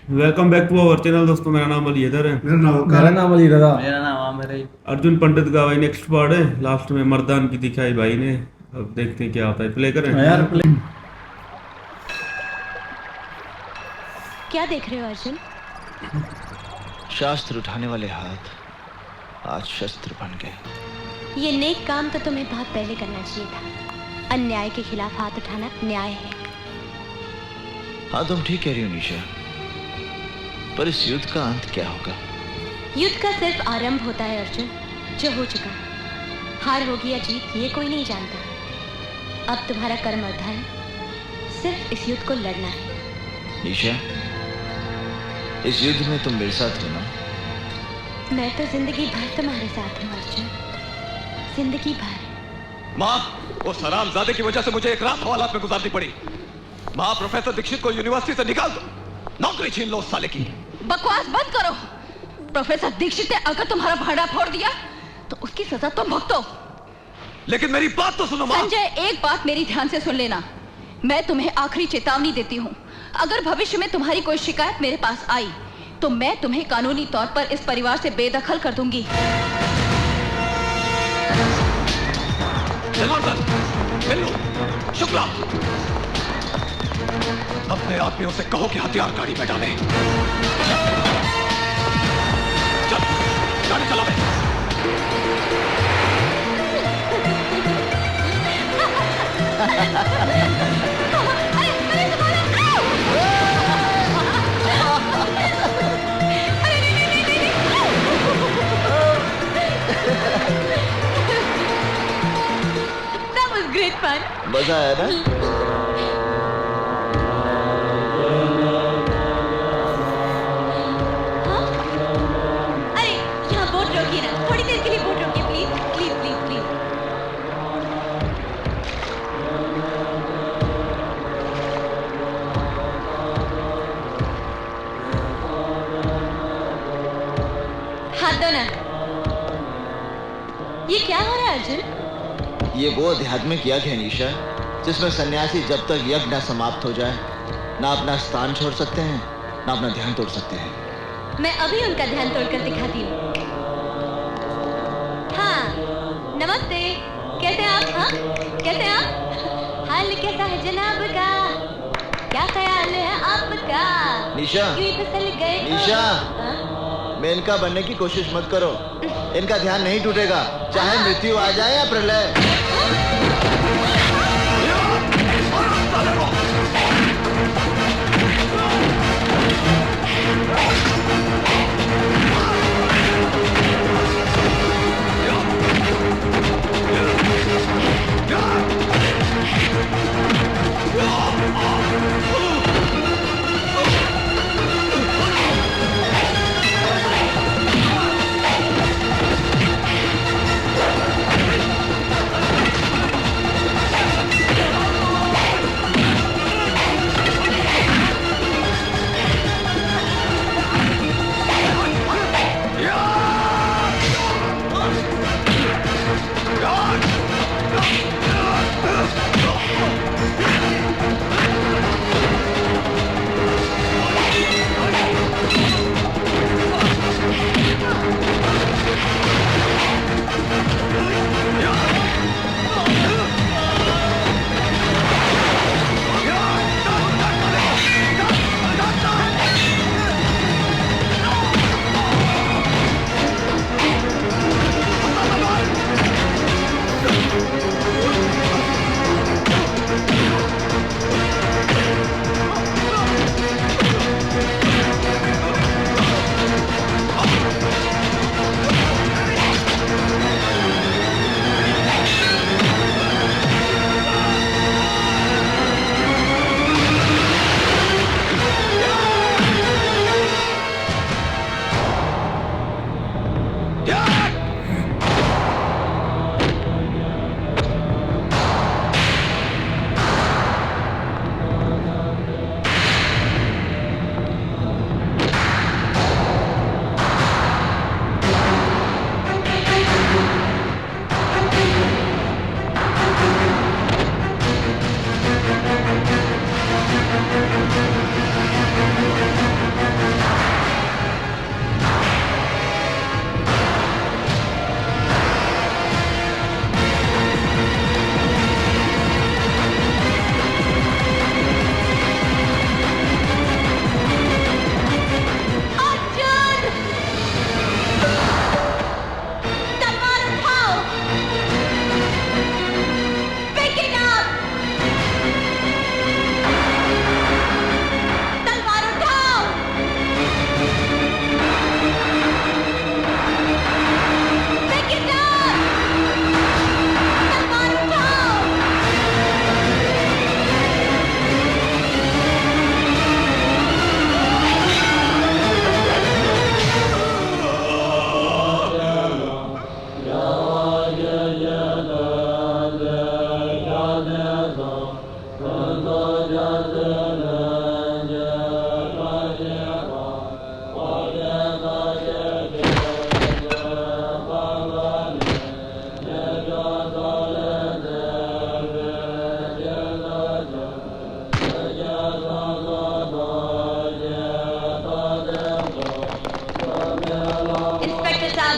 Welcome back to our channel दोस्तों। मेरा नाम अली हैदर है। मेरा नाम अली रजा। मेरा नाम आमिर है। अर्जुन पंडित का भाई नेक्स्ट पार्ट है। लास्ट में मर्दान की दिखाई भाई ने। अब देखते हैं क्या होता है। प्ले करें यार प्ले क्या देख रहे हो अर्जुन? शास्त्र उठाने वाले हाथ आज शस्त्र बन गए। ये नेक काम तो तुम्हें बहुत पहले करना चाहिए था। अन्याय के खिलाफ हाथ उठाना न्याय है। हाँ, तुम ठीक कह रही हो निशा, पर इस युद्ध का अंत क्या होगा? युद्ध का सिर्फ आरंभ होता है अर्जुन, जो हो चुका। हार होगी या जीत ये कोई नहीं जानता। अब तुम्हारा कर्म और धर्म सिर्फ इस युद्ध को लड़ना है। निशा, इस युद्ध में तुम मेरे साथ हो ना? मैं तो जिंदगी भर तुम्हारे साथ हूँ अर्जुन, जिंदगी भर। माँ, वो हरामजादे की वजह से मुझे एक रात हवालात में गुजारनी पड़ी। माँ, प्रोफेसर दीक्षित को यूनिवर्सिटी से निकाल दो, नौकरी छीन लो उस साले की। बकवास बंद करो। प्रोफेसर दीक्षित ने अगर तुम्हारा भाड़ा फोड़ दिया तो उसकी सजा तुम भुगतो। लेकिन मेरी बात तो सुनो माँ। संजय, एक बात मेरी ध्यान से सुन लेना। मैं तुम्हें आखिरी चेतावनी देती हूँ। अगर भविष्य में तुम्हारी कोई शिकायत मेरे पास आई तो मैं तुम्हें कानूनी तौर पर इस परिवार से बेदखल कर दूंगी। जनार्दन, बिल्लू, शुक्ला, अपने आदमियों से कहो कि हथियार गाड़ी में डालें। चल, गाड़ी चला बे। That was great fun. मजा आया ना? अरे यहाँ बोट रोकिए ना, थोड़ी देर के लिए बोट रोकिए प्लीज प्लीज प्लीज प्लीज। हाथ दो ना। ये क्या हो रहा है अर्जुन? ये वो आध्यात्मिक यज्ञ है निशा, जिसमें सन्यासी जब तक यज्ञ न समाप्त हो जाए ना अपना स्थान छोड़ सकते हैं ना अपना ध्यान तोड़ सकते हैं। मैं अभी उनका ध्यान तोड़कर दिखाती हूँ। हाँ, नमस्ते। कैसे हैं आप? हाँ, कैसे हैं आप? हाल कैसा है जनाब का? क्या ख्याल है आपका? निशा, यूं ही फिसल गए। निशा, हाँ? मैं इनका बनने की कोशिश मत करो। इनका ध्यान नहीं टूटेगा, चाहे मृत्यु आ जाए या प्रलय।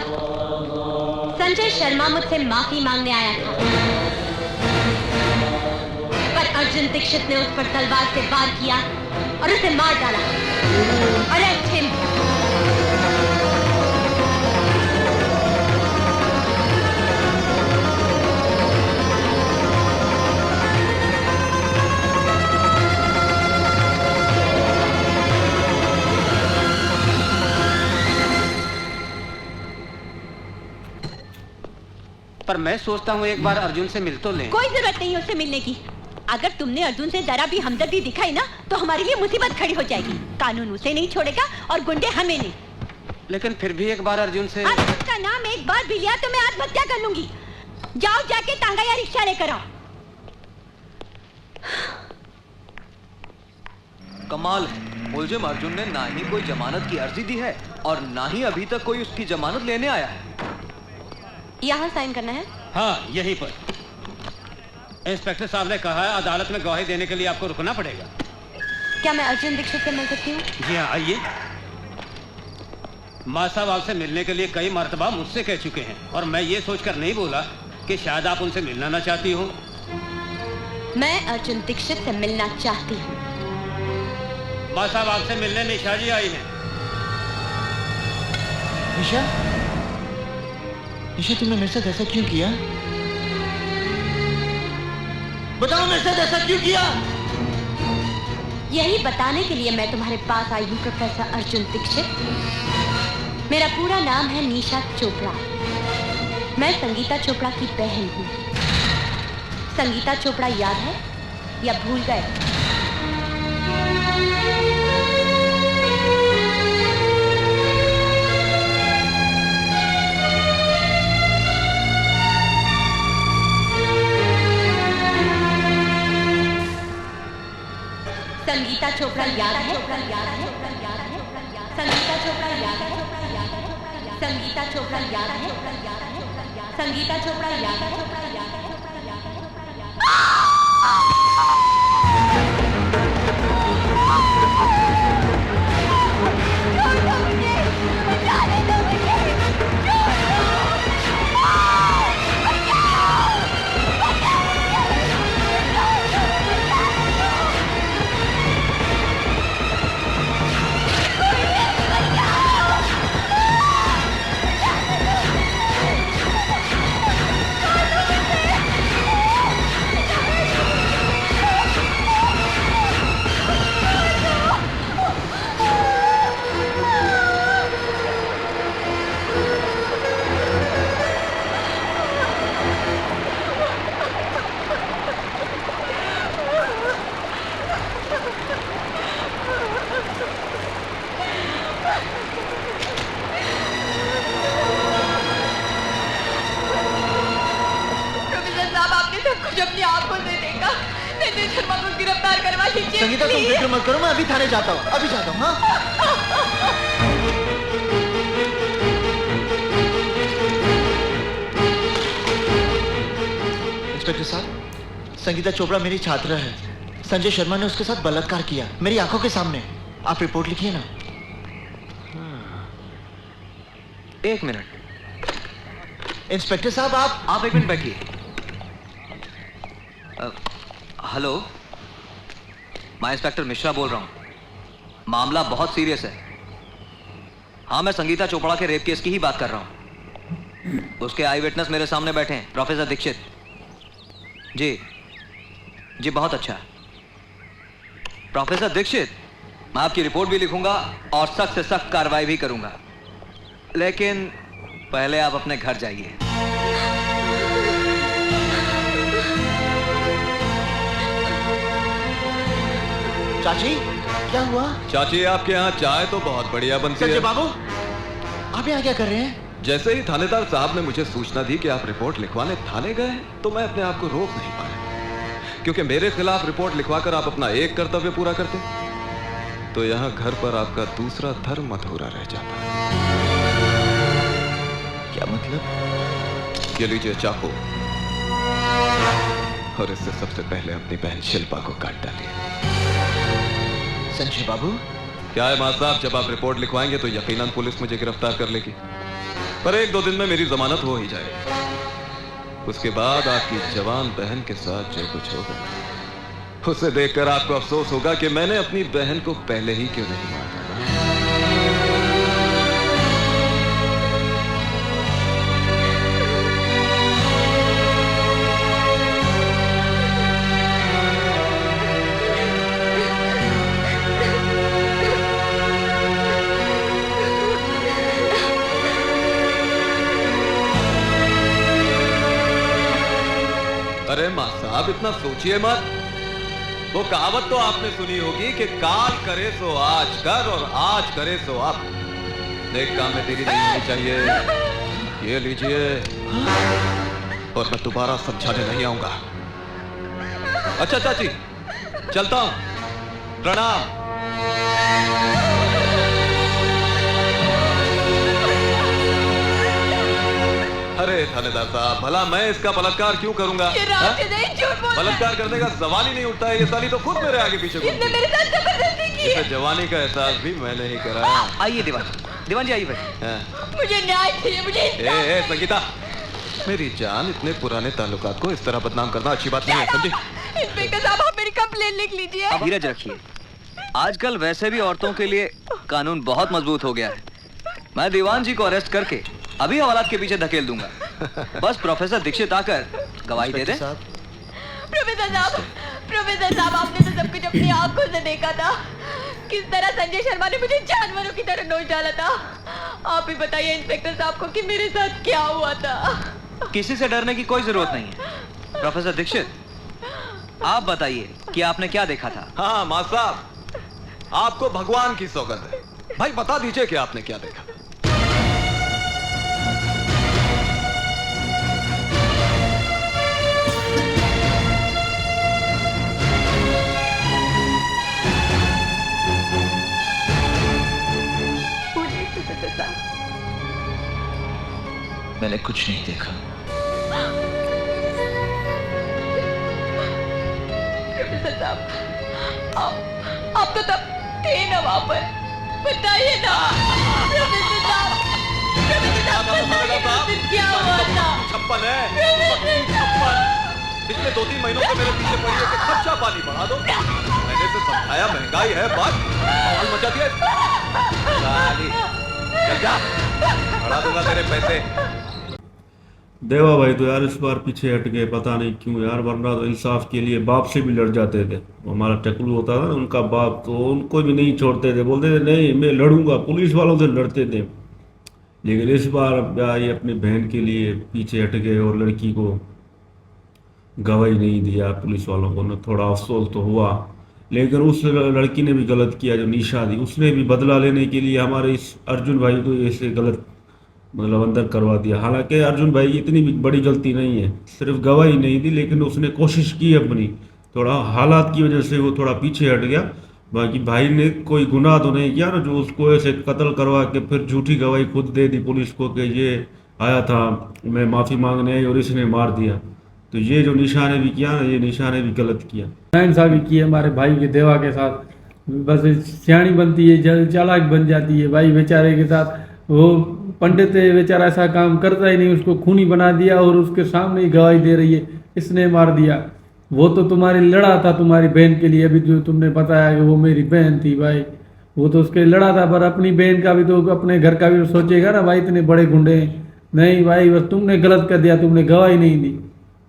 साहब, संजय शर्मा मुझसे माफी मांगने आया था, पर अर्जुन दीक्षित ने उस पर तलवार से वार किया और उसे मार डाला। Arrest him. पर मैं सोचता हूँ एक बार अर्जुन से मिल तो लें। कोई जरूरत नहीं है उससे मिलने की। अगर तुमने अर्जुन से जरा भी हमदर्दी दिखाई ना तो हमारे लिए मुसीबत खड़ी हो जाएगी। कानून उसे नहीं छोड़ेगा और गुंडे हमें नहीं। लेकिन फिर भी एक बार अर्जुन से। अर्जुन का नाम एक बार भी लिया तो मैं आत्महत्या कर लूंगी। जाओ जाके तांगा या रिक्शा लेकर आओ। कमाल है, मुलजिम अर्जुन ने ना ही कोई जमानत की अर्जी दी है और ना ही अभी तक कोई उसकी जमानत लेने आया है। यहाँ साइन करना है? हाँ, यहीं पर। इंस्पेक्टर साहब ने कहा है अदालत में गवाही देने के लिए आपको रुकना पड़ेगा। क्या मैं अर्जुन दीक्षित से मिल सकती हूँ? जी हाँ, आइए। माँ साहब आपसे मिलने के लिए कई मर्तबा मुझसे कह चुके हैं और मैं ये सोचकर नहीं बोला कि शायद आप उनसे मिलना ना चाहती हो। मैं अर्जुन दीक्षित से मिलना चाहती हूँ। माँ साहब आपसे मिलने निशा जी आई हैं। निशा, निशा तुमने मेरे साथ ऐसा क्यों किया? बताओ मेरे साथ ऐसा क्यों किया? यही बताने के लिए मैं तुम्हारे पास आई हूँ प्रोफेसर अर्जुन दीक्षित। मेरा पूरा नाम है निशा चोपड़ा। मैं संगीता चोपड़ा की बहन हूँ। संगीता चोपड़ा याद है या भूल गए? संगीता चोपड़ा याद है? संगीता चोपड़ा याद है? संगीता चोपड़ा याद है? संगीता चोपड़ा याद है? संगीता तुम फिक्र मत करो, मैं अभी थाने जाता हूँ, अभी जाता हूँ। हाँ, इंस्पेक्टर साहब, संगीता चोपड़ा मेरी छात्रा है। संजय शर्मा ने उसके साथ बलात्कार किया मेरी आंखों के सामने। आप रिपोर्ट लिखिए ना। एक मिनट इंस्पेक्टर साहब, आप एक मिनट बैठिए। हेलो, मैं इंस्पेक्टर मिश्रा बोल रहा हूँ। मामला बहुत सीरियस है। हाँ, मैं संगीता चोपड़ा के रेप केस की ही बात कर रहा हूँ। उसके आई विटनेस मेरे सामने बैठे हैं, प्रोफेसर दीक्षित। जी बहुत अच्छा। प्रोफेसर दीक्षित, मैं आपकी रिपोर्ट भी लिखूंगा और सख्त से सख्त कार्रवाई भी करूंगा, लेकिन पहले आप अपने घर जाइए। चाची, क्या हुआ? चाची, आपके यहाँ चाय तो बहुत बढ़िया बनती है। संजय बाबू, आप यहाँ क्या कर रहे हैं? जैसे ही थानेदार साहब ने मुझे सूचना दी कि आप रिपोर्ट लिखवाने थाने गए हैं, तो मैं अपने आप को रोक नहीं पाया, क्योंकि मेरे खिलाफ रिपोर्ट लिखवाकर आप अपना एक कर्तव्य पूरा करते तो यहाँ घर पर आपका दूसरा धर्म अधूरा रह जाता। क्या मतलब? ये लीजिए चाकू, और इससे सबसे पहले अपनी बहन शिल्पा को काट डालिए। संजय बाबू, क्या है मां साहब, जब आप रिपोर्ट लिखवाएंगे तो यकीनन पुलिस मुझे गिरफ्तार कर लेगी। पर 1-2 दिन में मेरी जमानत हो ही जाएगी। उसके बाद आपकी जवान बहन के साथ जो कुछ होगा उसे देखकर आपको अफसोस होगा कि मैंने अपनी बहन को पहले ही क्यों नहीं मारा। अरे मां साहब, इतना सोचिए मत। वो कहावत तो आपने सुनी होगी कि काल करे सो आज कर और आज करे सो अब। देख, काम में देरी नहीं होनी चाहिए। ये लीजिए, और मैं दोबारा समझाने नहीं आऊंगा। अच्छा चाची, चलता हूं। प्रणाम। अरे थानेदार साहब, भला मैं इसका बलात्कार क्यों करूंगा? बलात्कार करने का सवाल ही नहीं उठता है। ये साली तो खुद मेरे आगे पीछे घूमती है। मेरे साथ जबरदस्ती की है। इसे जवानी का एहसास भी मैंने ही कराया। आइए दीवान जी, आइए बैठिए। मुझे न्याय चाहिए, मुझे ए संगीता, मेरी जान, इतने पुराने ताल्लुकात को इस तरह बदनाम करना अच्छी बात नहीं है, समझी? इंस्पेक्टर साहब, आप मेरी कंप्लेन लिख लीजिए। धीरज रखिए। आजकल वैसे भी औरतों के लिए कानून बहुत मजबूत हो गया है। मैं दीवान जी को अरेस्ट करके अभी हवालात के पीछे धकेल दूंगा। बस प्रोफेसर दीक्षित आकर गवाही दे दे। प्रोफेसर साहब, आपने तो सब कुछ अपनी आंखों से देखा था। किस तरह संजय शर्मा ने मुझे जानवरों की तरह नोच डाला था। आप ही बताइए इंस्पेक्टर साहब को कि मेरे साथ क्या हुआ था। किसी से डरने की कोई जरूरत नहीं है। प्रोफेसर दीक्षित, आप बताइए कि आपने क्या देखा था? हाँ मां साहब, आपको भगवान की सौगंध है। भाई बता दीजिए कि आपने क्या देखा। मैंने कुछ नहीं देखा। प्रोफेसर साहब, आप तो तब थे ना वहां पर, बताइए ना। प्रोफेसर साहब, क्या हुआ था? 56 है। पिछले 2-3 महीनों से मेरे पीछे पड़ी है कि खर्चा पानी बढ़ा दो। मैंने इसे समझाया, महंगाई है, बात माहौल मचा दिया। चल जा, बढ़ा दूंगा तेरे पैसे। देवा भाई तो यार इस बार पीछे हट गए, पता नहीं क्यों यार, वरना तो इंसाफ के लिए बाप से भी लड़ जाते थे। हमारा टकलू होता था ना, उनका बाप, तो उनको भी नहीं छोड़ते थे, बोलते थे नहीं मैं लड़ूंगा, पुलिस वालों से लड़ते थे। लेकिन इस बार ये अपनी बहन के लिए पीछे हट गए और लड़की को गवाही नहीं दिया पुलिस वालों को। न थोड़ा अफसोस तो हुआ, लेकिन उस लड़की ने भी गलत किया जो निशा थी, उसने भी बदला लेने के लिए हमारे इस अर्जुन भाई को ऐसे गलत मतलब अंदर करवा दिया। हालांकि अर्जुन भाई की इतनी भी बड़ी गलती नहीं है, सिर्फ गवाही नहीं दी, लेकिन उसने कोशिश की अपनी, थोड़ा हालात की वजह से वो थोड़ा पीछे हट गया। बाकी भाई ने कोई गुनाह तो नहीं किया ना, जो उसको ऐसे कत्ल करवा के फिर झूठी गवाही खुद दे दी पुलिस को कि ये आया था मैं माफ़ी मांगने आई और इसने मार दिया। तो ये जो निशा ने भी किया ना, ये निशा ने भी गलत किया। नाइंसाफी की है हमारे भाई के देवा के साथ। बस सियाणी बनती है, चालाक बन जाती है। भाई बेचारे के साथ वो पंडित है, बेचारा ऐसा काम करता ही नहीं, उसको खूनी बना दिया और उसके सामने ही गवाही दे रही है इसने मार दिया। वो तो तुम्हारी लड़ा था तुम्हारी बहन के लिए, अभी जो तुमने बताया कि वो मेरी बहन थी भाई, वो तो उसके लड़ा था, पर अपनी बहन का भी तो अपने घर का भी तो सोचेगा ना भाई, इतने बड़े गुंडे हैं। नहीं भाई, बस तुमने गलत कर दिया, तुमने गवाही नहीं दी।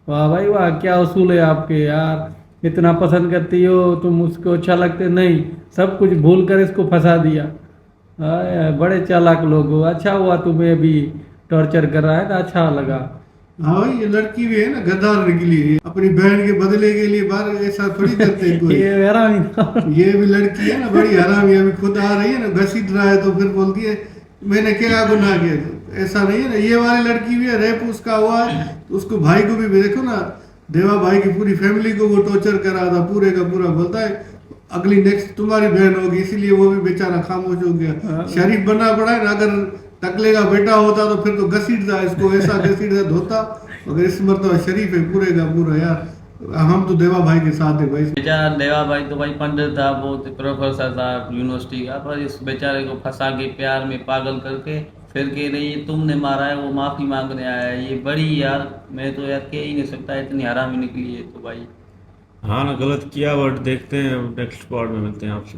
वाह भाई वाह, क्या उसूल है आपके यार, इतना पसंद करती हो तुम, उसको अच्छा लगते नहीं, सब कुछ भूल कर इसको फंसा दिया। बड़े चालाक लोग हो। अच्छा हुआ तुम्हें अभी टॉर्चर कर रहा है तो अच्छा लगा। हाँ, ये लड़की भी है ना गद्दार निकली है, अपनी बहन के बदले के लिए बाहर ऐसा थोड़ी करते कोई। ये हरामी ये भी लड़की है ना बड़ी हरामी, अभी खुद आ रही है ना, घसीट रहा है तो फिर बोलती है मैंने क्या गुनाह किया। ऐसा नहीं है ना, ये वाली लड़की भी है, रेप उसका हुआ है, तो उसको भाई को भी देखो ना, देवा भाई की पूरी फैमिली को वो टॉर्चर करा था, पूरे का पूरा। बोलता है अगली नेक्स्ट तुम्हारी बहन होगी, इसीलिए वो भी बेचारा खामोश हो गया। शरीफ बनना पड़ा है ना, अगर टकले का बेटा होता तो फिर तो घसीटता इसको, ऐसा घसीटता धोता। अगर इस मरतबा शरीफ है पूरे का पूरा यार। हम तो देवा भाई के साथ है भाई। बेचारा देवा भाई तो भाई पंडित था, बहुत प्रोफेसर था यूनिवर्सिटी का, पर इस बेचारे को फंसा के प्यार में पागल करके फिर कह रही है तुमने मारा है, वो माफी मांगने आया है। ये बड़ी यार, मैं तो यार कह ही नहीं सकता, इतनी हरामी निकली है तो भाई। हाँ ना, गलत किया बट देखते हैं नेक्स्ट पार्ट में मिलते हैं आपसे।